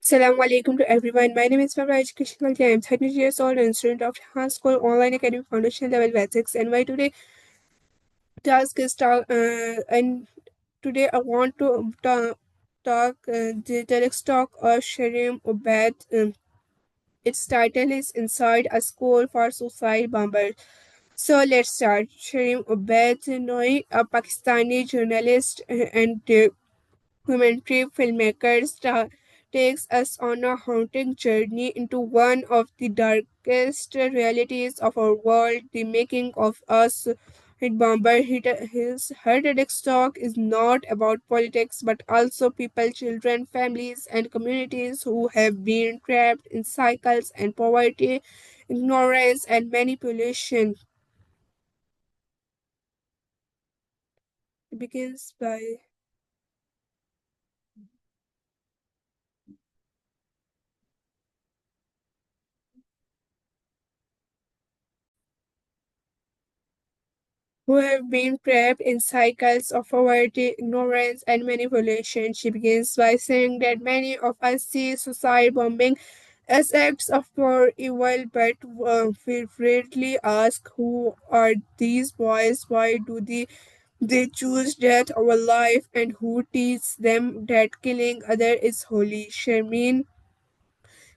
Assalamu alaikum to everyone. My name is Fabra Education Kalti. I am 30 years old and student of Jahan School Online Academy Foundation Level Basics. And my today task is and today I want to talk the TEDx talk of Sharim Obed. Its title is Inside a School for Suicide Bombers. So let's start. Sharim Obed Noi, a Pakistani journalist and documentary filmmaker takes us on a haunting journey into one of the darkest realities of our world, the making of us. Hit Bomber his hearted talk is not about politics but also people, children, families, and communities who have been trapped in cycles and poverty, ignorance, and manipulation. It begins by who have been trapped in cycles of poverty, ignorance, and manipulation. She begins by saying that many of us see suicide bombing as acts of pure evil, but we rarely ask who are these boys, why do they choose death over life, and who teaches them that killing others is holy. Sharmeen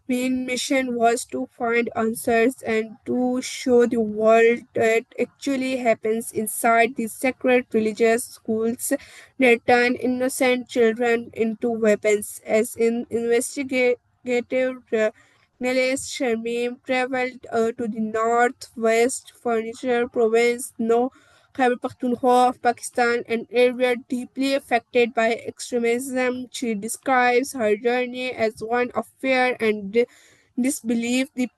main mission was to find answers and to show the world that actually happens inside these sacred religious schools that turn innocent children into weapons. As in investigative journalist Sharmeen traveled to the northwest furniture province, no Khyber Pakhtunkhwa of Pakistan, an area deeply affected by extremism. She describes her journey as one of fear and disbelief. The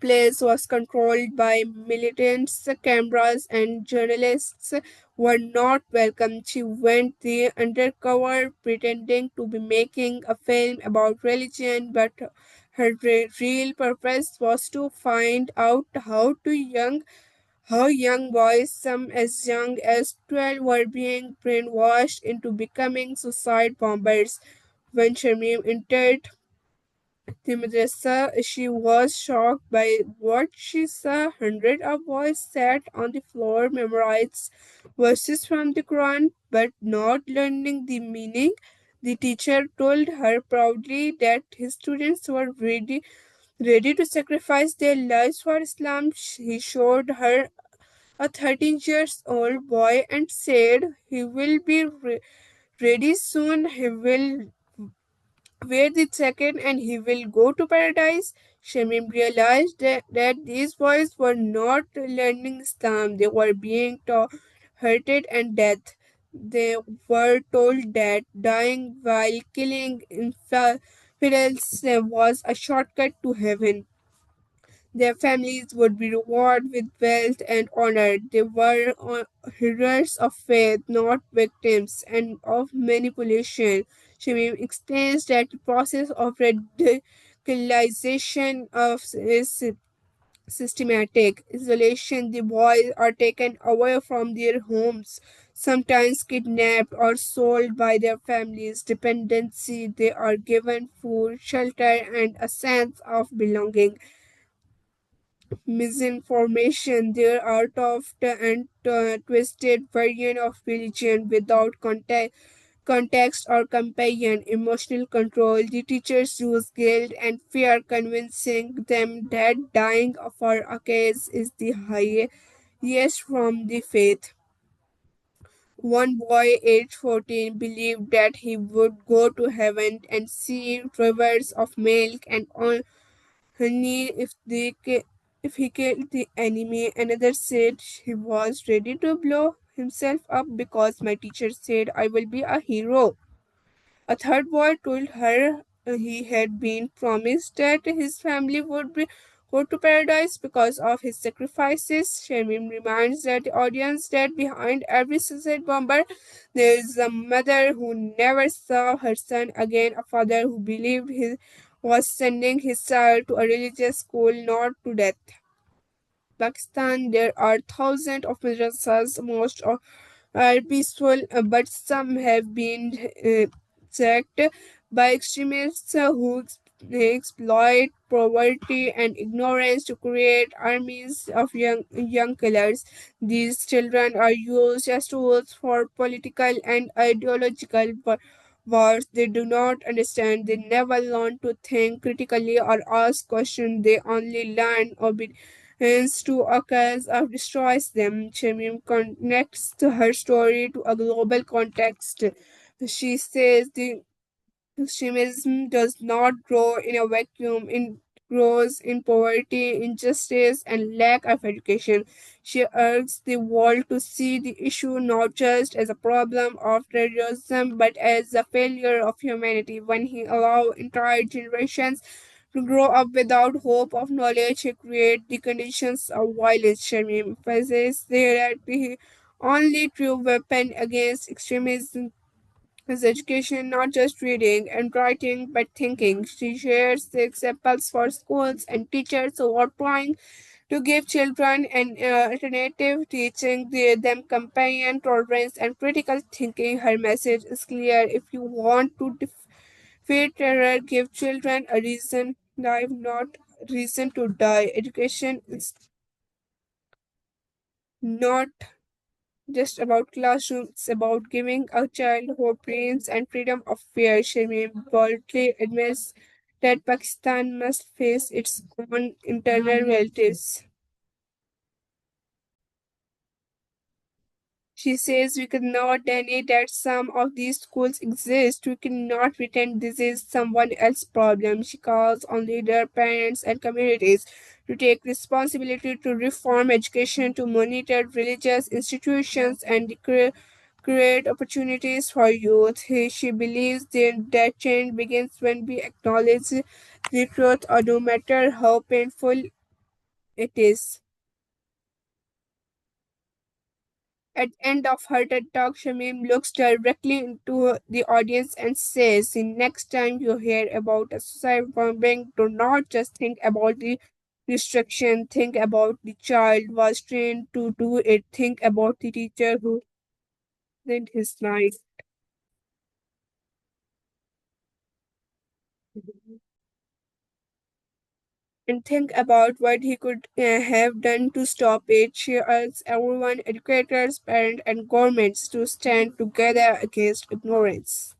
place was controlled by militants, cameras, and journalists were not welcome. She went the undercover pretending to be making a film about religion, but her real purpose was to find out how young boys, some as young as 12, were being brainwashed into becoming suicide bombers. When Shamim entered the madrasa, she was shocked by what she saw. Hundreds of boys sat on the floor, memorized verses from the Quran, but not learning the meaning. The teacher told her proudly that his students were ready to sacrifice their lives for Islam. He showed her a 13 years old boy and said he will be ready soon. He will wear the second and he will go to paradise. Shamim realized that these boys were not learning Islam, they were being taught hurted and death. They were told that dying while killing infidels was a shortcut to heaven. Their families would be rewarded with wealth and honor. They were heroes of faith, not victims, and of manipulation. Shamim explains that the process of radicalization is systematic. Isolation, the boys are taken away from their homes, sometimes kidnapped or sold by their families. Dependency, they are given food, shelter, and a sense of belonging. Misinformation, their art of and twisted version of religion without context or companion, emotional control. The teachers use guilt and fear, convincing them that dying for a case is the highest from the faith. One boy, aged 14, believed that he would go to heaven and see rivers of milk and honey if he killed the enemy. Another said he was ready to blow himself up because my teacher said I will be a hero. A third boy told her he had been promised that his family would go to paradise because of his sacrifices. Shamim reminds that the audience that behind every suicide bomber there is a mother who never saw her son again, a father who believed he was sending his child to a religious school, not to death. Pakistan, there are thousands of madrasas. Most are peaceful, but some have been sacked. by extremists who exploit poverty and ignorance to create armies of young killers. These children are used as tools for political and ideological wars. They do not understand. They never learn to think critically or ask questions. They only learn obedience to a cause of destroys them. Shamim connects to her story to a global context. She says the extremism does not grow in a vacuum. It grows in poverty, injustice, and lack of education. She urges the world to see the issue not just as a problem of terrorism but as a failure of humanity. When he allows entire generations to grow up without hope of knowledge, he creates the conditions of violence. Sharmi emphasizes that the only true weapon against extremism is education, not just reading and writing, but thinking. She shares the examples for schools and teachers who are trying to give children an alternative, teaching them compassion, tolerance, and critical thinking. Her message is clear. If you want to defeat terror, give children a reason, life, not reason to die. Education is not just about classrooms, it's about giving a child hope, dreams, and freedom of fear. Shamim boldly admits that Pakistan must face its own internal realities. She says we cannot deny that some of these schools exist. We cannot pretend this is someone else's problem. She calls on leaders, parents, and communities to take responsibility to reform education, to monitor religious institutions, and create opportunities for youth. She believes that change begins when we acknowledge the truth, or no matter how painful it is. At the end of her TED Talk, Shamim looks directly into the audience and says, the next time you hear about a suicide bombing, do not just think about the restriction, think about the child was trained to do it, think about the teacher who spent his life. And think about what he could have done to stop it. She urges everyone, educators, parents, and governments to stand together against ignorance.